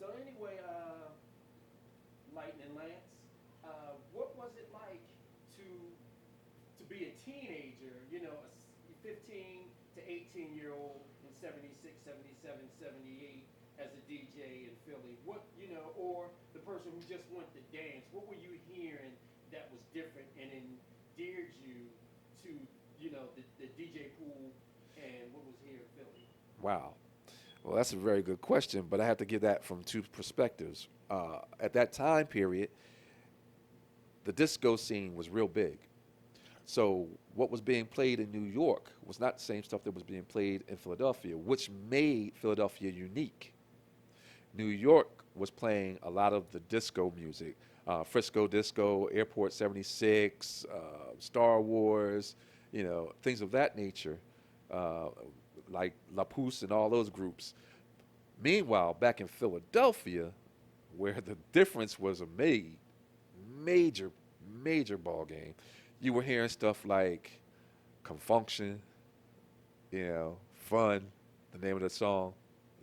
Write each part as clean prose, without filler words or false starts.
So anyway, Lightning Lance, what was it like to be a teenager? You know, a 15 to 18-year old in 76, 77, 78 as a DJ in Philly. What or the person who just went to dance. What were you hearing that was different and endeared you to the DJ pool and what was here in Philly? Wow. Well, that's a very good question, but I have to give that from two perspectives. At that time period, the disco scene was real big. So what was being played in New York was not the same stuff that was being played in Philadelphia, which made Philadelphia unique. New York was playing a lot of the disco music, Frisco Disco, Airport 76, Star Wars, things of that nature, uh, like La Pousse and all those groups. Meanwhile, back in Philadelphia, where the difference was a major, major ball game, you were hearing stuff like Confunction, Fun, the name of the song.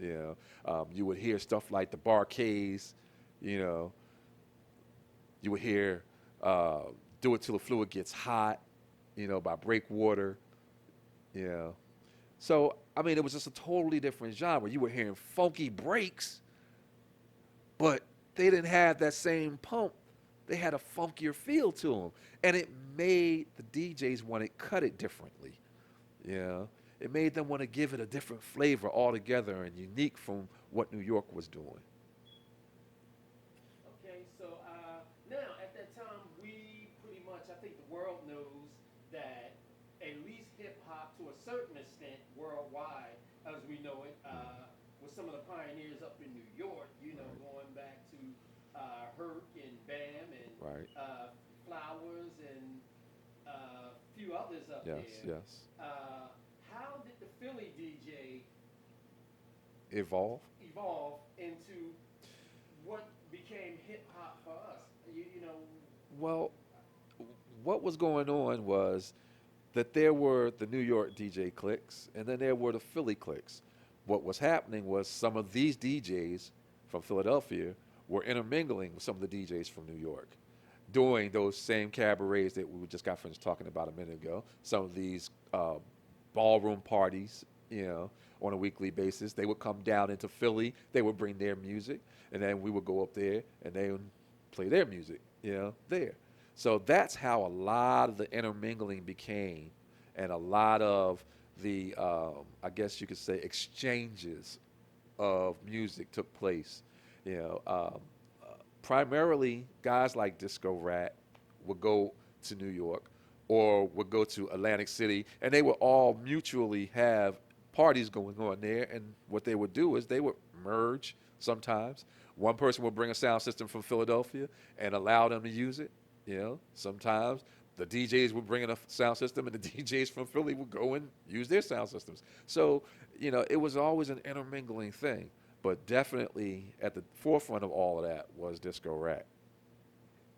You would hear stuff like the Bar-Kays, you know, you would hear uh, Do It Till the Fluid Gets Hot, by Breakwater, you know. So, I mean, it was just a totally different genre. You were hearing funky breaks, but they didn't have that same pump. They had a funkier feel to them. And it made the DJs want to cut it differently. You know, it made them want to give it a different flavor altogether and unique from what New York was doing. Okay, so now at that time, we pretty much, I think the world knows that at least hip hop to a certain extent worldwide, as we know it, was some of the pioneers up in New York, Right, going back to Herc and Bam and right. Flowers and a few others up Yes, there. yes. How did the Philly DJ Evolve. evolve into what became hip hop for us? Well, what was going on was that there were the New York DJ cliques and then there were the Philly cliques. What was happening was some of these DJs from Philadelphia were intermingling with some of the DJs from New York, doing those same cabarets that we just got finished talking about a minute ago. Some of these ballroom parties, on a weekly basis. They would come down into Philly. They would bring their music, and then we would go up there and they would play their music, there. So that's how a lot of the intermingling became, and a lot of the, I guess you could say, exchanges of music took place. You know, um, Primarily guys like Disco Rat would go to New York or would go to Atlantic City, and they would all mutually have parties going on there. And what they would do is they would merge sometimes. One person would bring a sound system from Philadelphia and allow them to use it. Sometimes the DJs would bring in a sound system, and the DJs from Philly would go and use their sound systems. So, it was always an intermingling thing. But definitely at the forefront of all of that was Disco Rat.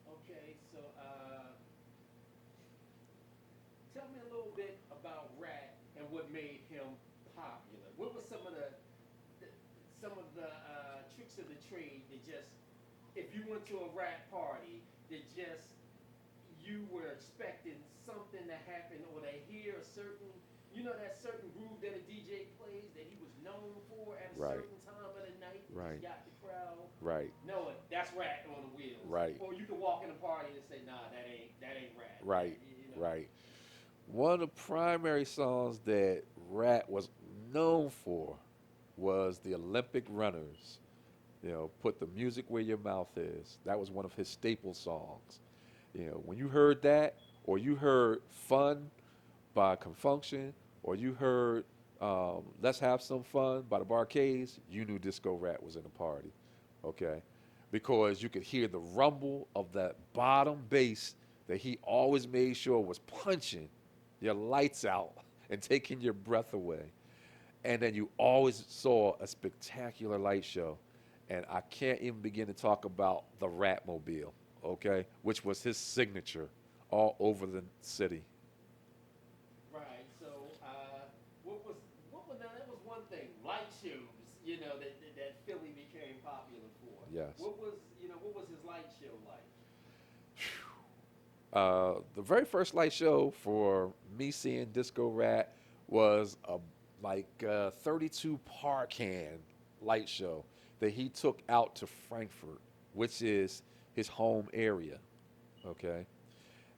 Okay, so tell me a little bit about Rat and what made him popular. What were some of the tricks of the trade that just, if you went to a Rat party, that just you were expecting something to happen or to hear a certain, that certain groove that a DJ plays that he was known for at a Right, certain time of the night that just right, got the crowd right, knowing that's Rat on the wheels. right, Or you could walk in a party and say, nah, that ain't Rat. right, right. One of the primary songs that Rat was known for was the Olympic Runners. Put the music where your mouth is. That was one of his staple songs. When you heard that, or you heard Fun by Confunction, or you heard Let's Have Some Fun by the Bar-Kays, you knew Disco Rat was in the party, okay? Because you could hear the rumble of that bottom bass that he always made sure was punching your lights out and taking your breath away. And then you always saw a spectacular light show. And I can't even begin to talk about the Ratmobile, okay, which was his signature all over the city. Right. So, what was what was now? That was one thing. Light shows, that Philly became popular Yes. What was his light show like? The very first light show for me seeing Disco Rat was a 32 par can light show that he took out to Frankfurt, which is his home area. Okay,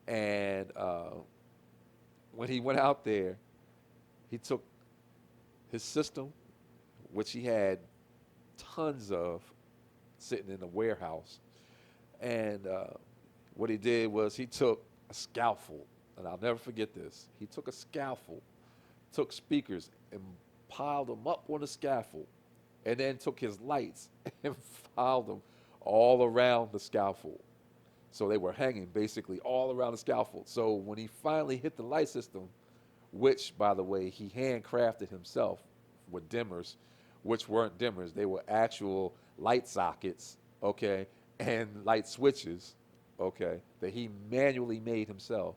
and when he went out there, he took his system, which he had tons of sitting in a warehouse, and what he did was he took a scaffold, and I'll never forget this. He took a scaffold, took speakers, and piled them up on the scaffold, and then took his lights and piled them all around the scaffold. So they were hanging basically all around the scaffold. So when he finally hit the light system, which, by the way, he handcrafted himself with dimmers, which weren't dimmers, they were actual light sockets, okay, and light switches, okay, that he manually made himself.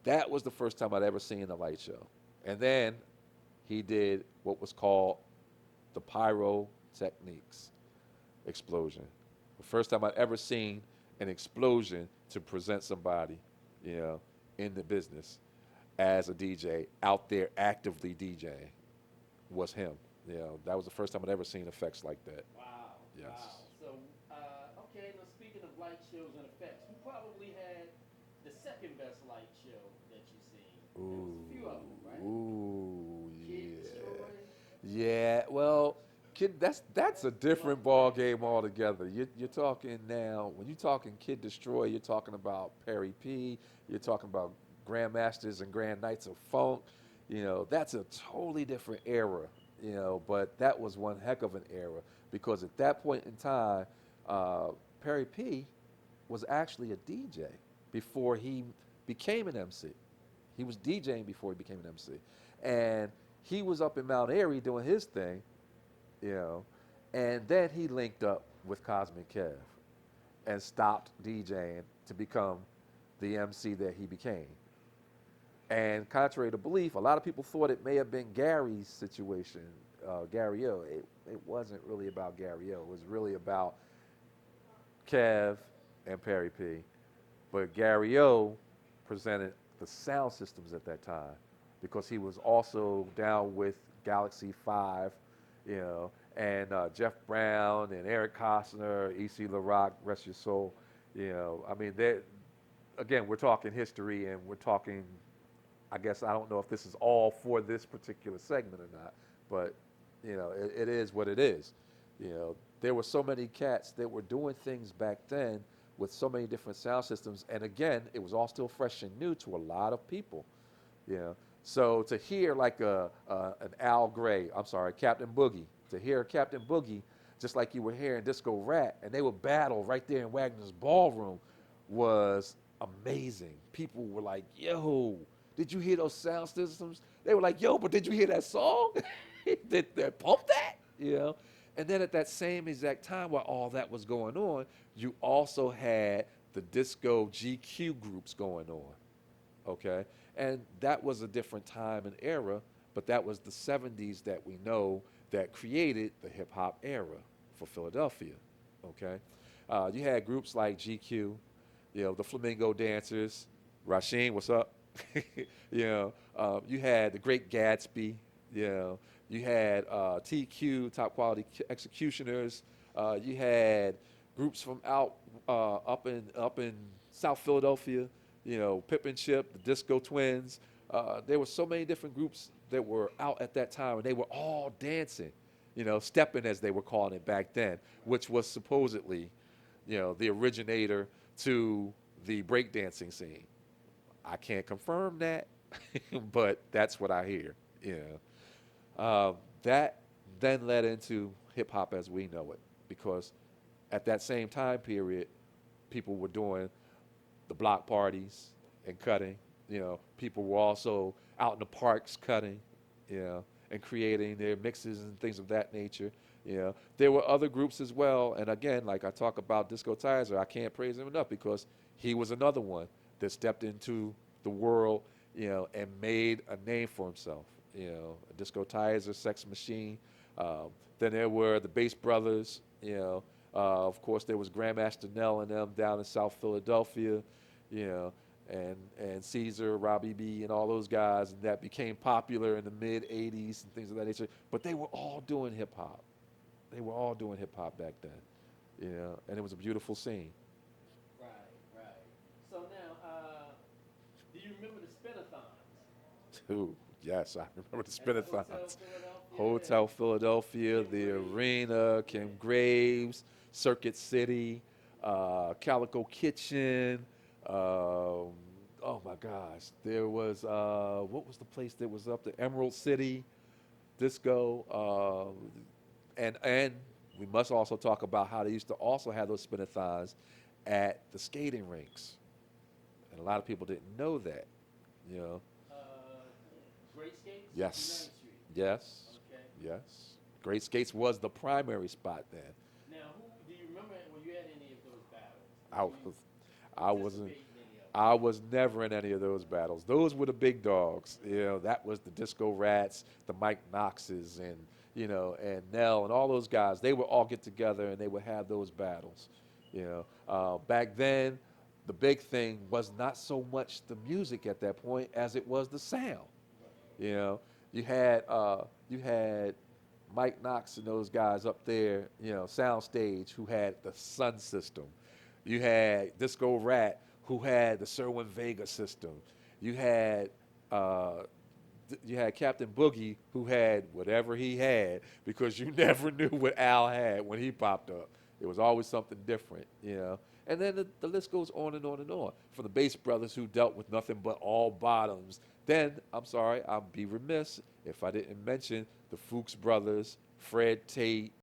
That was the first time I'd ever seen a light show. And then he did what was called the pyrotechnics explosion. The first time I'd ever seen an explosion to present somebody, in the business as a DJ out there actively DJing was him. That was the first time I'd ever seen effects like that. Wow. Yes. Wow. So, okay, now speaking of light shows and effects, you probably had the second best light show that you've seen. There was a few of them, right? Ooh, Kid yeah. Destroy. Yeah, well, kid, that's a different ball game altogether. You're talking now when you're talking Kid Destroy, you're talking about Perry P. You're talking about Grandmasters and Grand Knights of Funk. That's a totally different era. But that was one heck of an era because at that point in time, Perry P. was actually a DJ before he became an MC. He was DJing before he became an MC, and he was up in Mount Airy doing his thing, you know, and then he linked up with Cosmic Kev and stopped DJing to become the MC that he became. And contrary to belief, a lot of people thought it may have been Gary's situation, Gary O. It wasn't really about Gary O. It was really about Kev and Perry P. But Gary O presented the sound systems at that time because he was also down with Galaxy 5, and Jeff Brown and Eric Costner, E.C. LaRock, rest your soul. I mean, again, we're talking history and we're talking, I guess I don't know if this is all for this particular segment or not, but, it is what it is. There were so many cats that were doing things back then with so many different sound systems. And again, it was all still fresh and new to a lot of people. So to hear like an Al Gray, I'm sorry, Captain Boogie, to hear Captain Boogie, just like you were hearing Disco Rat, and they would battle right there in Wagner's Ballroom, was amazing. People were like, yo, did you hear those sound systems? They were like, yo, but did you hear that song? did they pump that? And then at that same exact time while all that was going on, you also had the disco GQ groups going on, okay? And that was a different time and era, but that was the 70s that we know that created the hip hop era for Philadelphia, okay? You had groups like GQ, the Flamingo Dancers, Rasheen, what's up? You had the Great Gatsby, you had TQ, Top Quality Executioners. You had groups from up in South Philadelphia. Pip and Chip, the Disco Twins. There were so many different groups that were out at that time, and they were all dancing. Stepping as they were calling it back then, which was supposedly, the originator to the breakdancing scene. I can't confirm that, but that's what I hear. That then led into hip hop as we know it, because at that same time period, people were doing the block parties and cutting. People were also out in the parks cutting, and creating their mixes and things of that nature. There were other groups as well, and again, like I talk about Disco Tizer, I can't praise him enough because he was another one that stepped into the world, and made a name for himself. Disco Tizer, Sex Machine. Then there were the Bass Brothers, Of course, there was Grandmaster Nell and them down in South Philadelphia, you know, and Caesar, Robbie B, and all those guys, and that became popular in the mid '80s and things of that nature. But they were all doing hip hop. They were all doing hip hop back then, you know, and it was a beautiful scene. Right, right. So now, do you remember the spinathons Too. Yes, I remember the at the Hotel Spinathons. Philadelphia? Hotel Philadelphia, Kim the Graves. Arena, Kim Graves, Circuit City, Calico Kitchen. Oh my gosh, there was what was the place that was up there? Emerald City Disco, and we must also talk about how they used to also have those spinathons at the skating rinks, and a lot of people didn't know that. You know, Uh, Great Skates? yes, United Street. yes, Okay. yes. Great Skates was the primary spot then. Now, who do you remember when you had any of those battles? I Did you was, I wasn't, participate in any of them? I was never in any of those battles. Those were the big dogs. You know, that was the Disco Rats, the Mike Knoxes, and you know, and Nell, and all those guys. They would all get together and they would have those battles. You know, back then, the big thing was not so much the music at that point as it was the sound. You know, you had Mike Knox and those guys up there, you know, soundstage who had the Sun system. You had Disco Rat who had the Serwin Vega system. You had uh, you had Captain Boogie who had whatever he had because you never knew what Al had when he popped up. It was always something different, you know. And then the list goes on and on and on. For the Bass Brothers who dealt with nothing but all bottoms. Then, I'm sorry, I'd be remiss if I didn't mention the Fuchs Brothers, Fred Tate,